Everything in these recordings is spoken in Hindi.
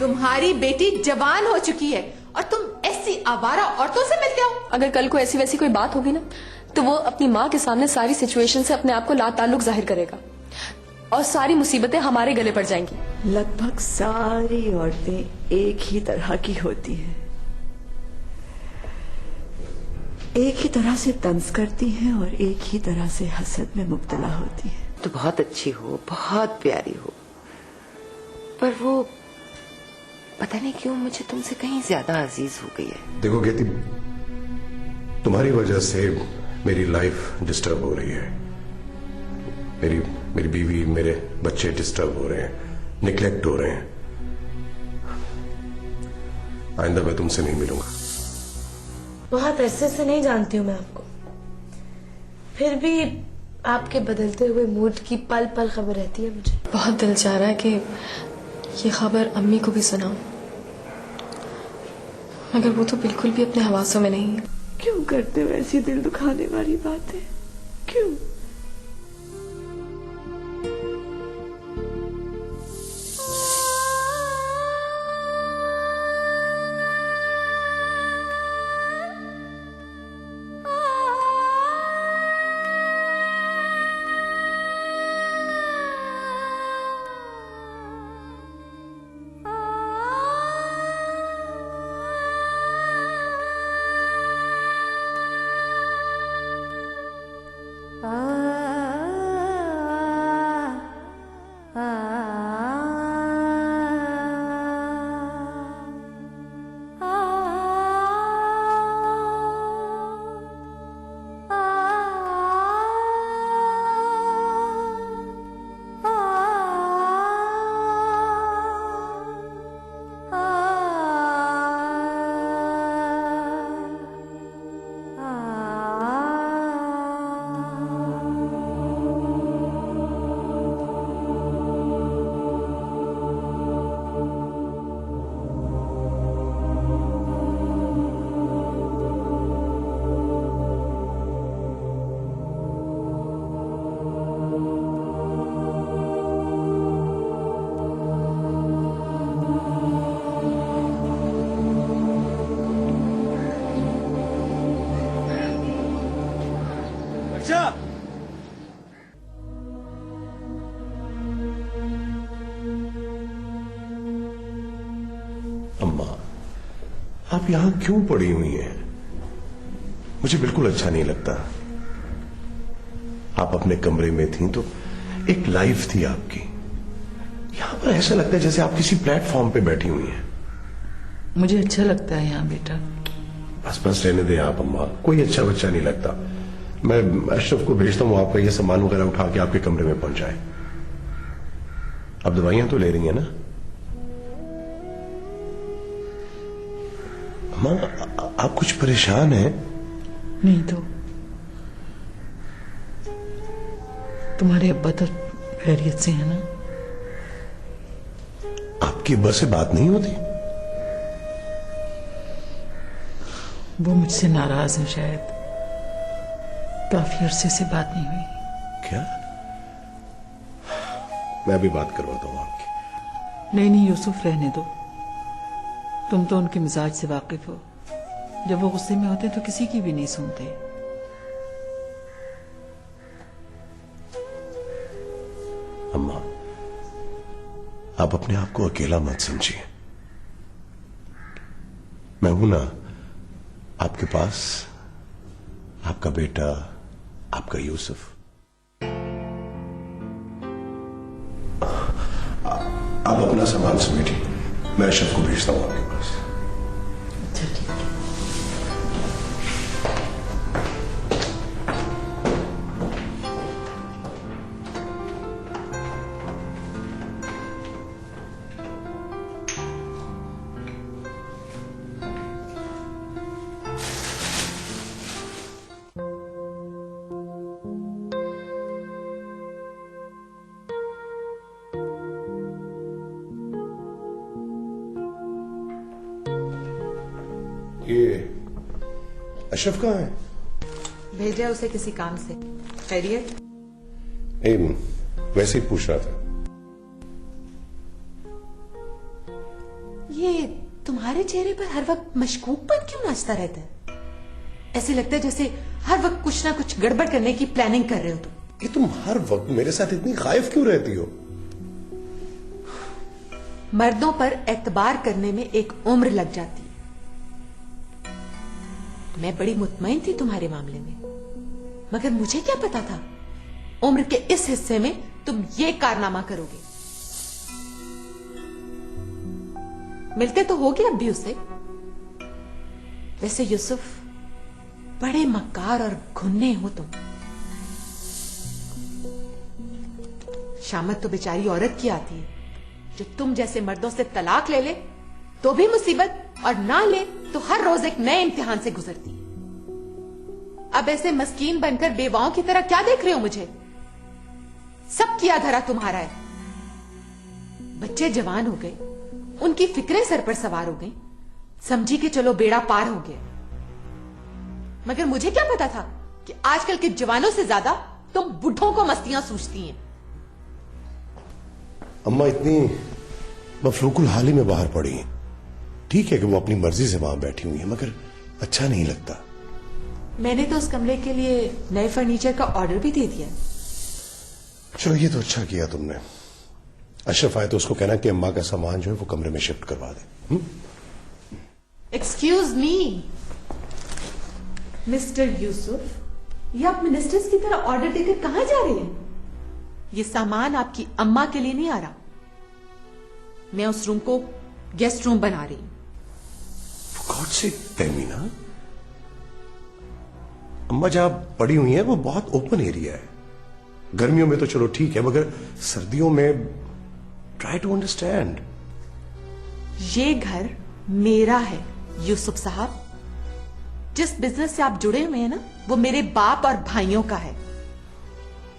तुम्हारी बेटी जवान हो चुकी है और तुम ऐसी आवारा औरतों से मिलते हो। अगर कल को ऐसी वैसी कोई बात होगी ना तो वो अपनी माँ के सामने सारी सिचुएशन से अपने आप को लाताल्लुक जाहिर करेगा और सारी मुसीबतें हमारे गले पड़ जाएंगी। लगभग सारी औरतें एक ही तरह की होती हैं, एक ही तरह से तंज करती हैं और एक ही तरह से हसद में मुब्तला होती हैं। तो बहुत अच्छी हो, बहुत प्यारी हो, पर वो पता नहीं क्यों मुझे तुमसे कहीं ज्यादा अजीज हो गई है। देखो कहती, तुम्हारी वजह से मेरी लाइफ डिस्टर्ब हो रही है। मेरी बीवी, मेरे बच्चे डिस्टर्ब हो रहे हैं, निग्लेक्ट हो रहे हैं। आइंदा मैं तुमसे नहीं मिलूंगा। बहुत अरसे से नहीं जानती हूँ मैं आपको, फिर भी आपके बदलते हुए मूड की पल पल खबर रहती है मुझे। बहुत दिल चाह रहा है कि ये खबर अम्मी को भी सुनाऊं, मगर वो तो बिल्कुल भी अपने हवासों में नहीं है। क्यों करते हो ऐसी दिल दुखाने वाली बातें? क्यों? अम्मा, आप यहां क्यों पड़ी हुई हैं? मुझे बिल्कुल अच्छा नहीं लगता। आप अपने कमरे में थी तो एक लाइफ थी आपकी। यहां पर ऐसा लगता है जैसे आप किसी प्लेटफॉर्म पे बैठी हुई हैं। मुझे अच्छा लगता है यहाँ बेटा। बस बस रहने दें आप अम्मा, कोई अच्छा बच्चा नहीं लगता। मैं अशरफ को भेजता हूं, आपका ये सामान वगैरह उठा के आपके कमरे में पहुंचाए। आप दवाइयां तो ले रही हैं ना अम्मा? आप कुछ परेशान हैं? नहीं तो तुम्हारे अब्बा तो खैरियत से है ना? आपकी अब्बा से बात नहीं होती? वो मुझसे नाराज है शायद, काफी अरसे से बात नहीं हुई। क्या? मैं अभी बात करवाता हूं आपकी। नहीं यूसुफ, रहने दो। तुम तो उनके मिजाज से वाकिफ हो। जब वो गुस्से में होते तो किसी की भी नहीं सुनते। अम्मा, आप अपने आप को अकेला मत समझिए। मैं हूं ना आपके पास, आपका बेटा, आपका यूसुफ। आप अपना सामान समेटिए, मैं अशरफ को भेजता हूं आपके पास। अच्छा ठीक है। ये अशरफ कहाँ है? भेजा उसे किसी काम से। खैरियत? वैसे ही पूछ रहा था। ये तुम्हारे चेहरे पर हर वक्त मशकूकपन क्यों नाचता रहता है? ऐसे लगता है जैसे हर वक्त कुछ ना कुछ गड़बड़ करने की प्लानिंग कर रहे हो तुम। ये तुम हर वक्त मेरे साथ इतनी खाइफ क्यों रहती हो? मर्दों पर एतबार करने में एक उम्र लग जाती है। मैं बड़ी मुतमईन थी तुम्हारे मामले में, मगर मुझे क्या पता था उम्र के इस हिस्से में तुम ये कारनामा करोगे। मिलते तो होगे अब भी उससे। वैसे यूसुफ, बड़े मक्कार और घुन्ने हो तुम। शामत तो बेचारी औरत की आती है जो तुम जैसे मर्दों से तलाक ले ले तो भी मुसीबत, और ना ले तो हर रोज एक नए इम्तिहान से गुजरती है। अब ऐसे मस्कीन बनकर बेवाओं की तरह क्या देख रहे हो मुझे? सब किया धरा तुम्हारा है। बच्चे जवान हो गए, उनकी फिक्रें सर पर सवार हो गई, समझी कि चलो बेड़ा पार हो गया। मगर मुझे क्या पता था कि आजकल के जवानों से ज्यादा तुम बुढ़ों को मस्तियां सूझती हैं। अम्मा इतनी मफलूकुल हाली में बाहर पड़ी हैं। ठीक है कि वो अपनी मर्जी से वहां बैठी हुई है, मगर अच्छा नहीं लगता। मैंने तो उस कमरे के लिए नए फर्नीचर का ऑर्डर भी दे दिया। चलो ये तो अच्छा किया तुमने। अशरफ आए तो उसको कहना कि अम्मा का सामान जो है वो कमरे में शिफ्ट करवा दे। एक्सक्यूज मी मिस्टर यूसुफ, ये आप मिनिस्टर्स की तरह ऑर्डर देकर कहां जा रहे हैं? ये सामान आपकी अम्मा के लिए नहीं आ रहा। मैं उस रूम को गेस्ट रूम बना रही हूं। गॉड से तहमीना, अम्मा जहां पड़ी हुई है वो बहुत ओपन एरिया है। गर्मियों में तो चलो ठीक है, मगर सर्दियों में ट्राई टू अंडरस्टैंड। ये घर मेरा है यूसुफ साहब। जिस बिजनेस से आप जुड़े हुए हैं ना, वो मेरे बाप और भाइयों का है।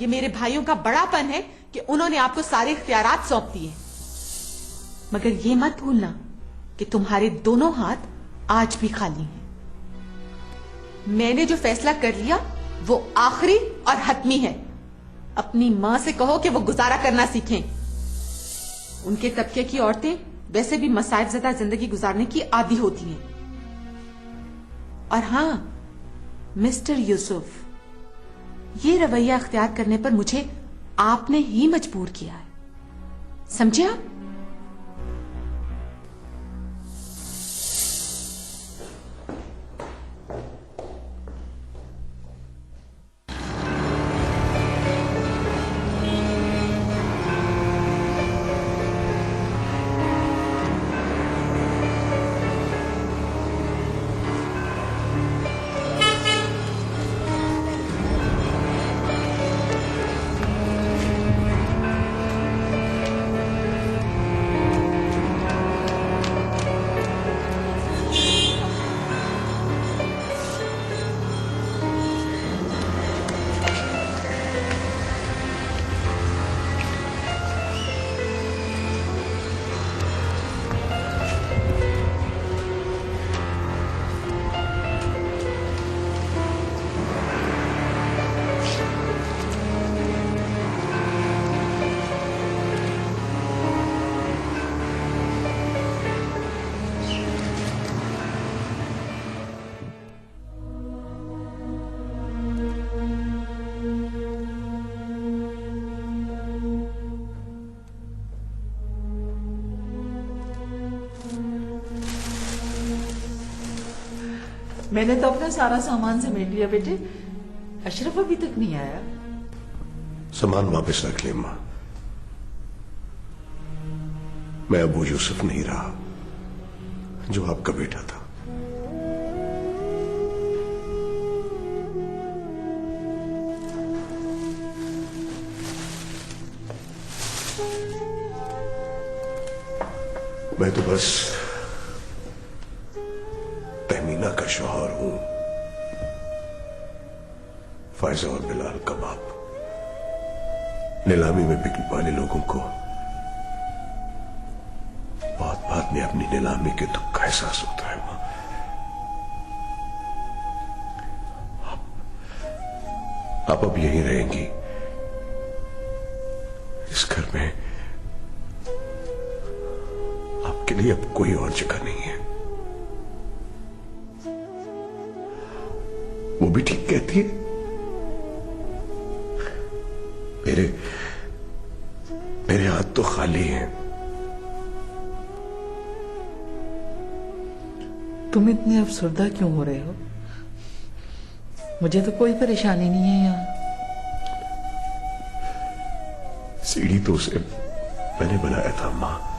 ये मेरे भाइयों का बड़ापन है कि उन्होंने आपको सारे इख्तियारात सौंप दिए। मगर ये मत भूलना कि तुम्हारे दोनों हाथ आज भी खाली हैं। मैंने जो फैसला कर लिया वो आखिरी और हतमी है। अपनी मां से कहो कि वो गुजारा करना सीखें। उनके तबके की औरतें वैसे भी मसाइब ज़दा जिंदगी गुजारने की आदी होती हैं। और हां मिस्टर यूसुफ, ये रवैया अख्तियार करने पर मुझे आपने ही मजबूर किया है, समझे आप? मैंने तो अपना सारा सामान समेट लिया बेटे। अशरफ अभी तक नहीं आया। सामान वापस रख ले मां। मैं अबू यूसुफ नहीं रहा जो आपका बेटा था। मैं तो बस तहमीना का शौहर हूं, फायजा और बिलाल का बाप। नीलामी में बिकने वाले लोगों को बहुत बाद में अपनी नीलामी के दुख का एहसास होता है मां। आप अब यहीं रहेंगी इस घर में। आपके लिए अब कोई और जगह नहीं है। वो भी ठीक कहती है। मेरे हाथ तो खाली हैं। तुम इतने अफसरदा क्यों हो रहे हो? मुझे तो कोई परेशानी नहीं है यहाँ। सीढ़ी तो उसे मैंने बनाया था मां।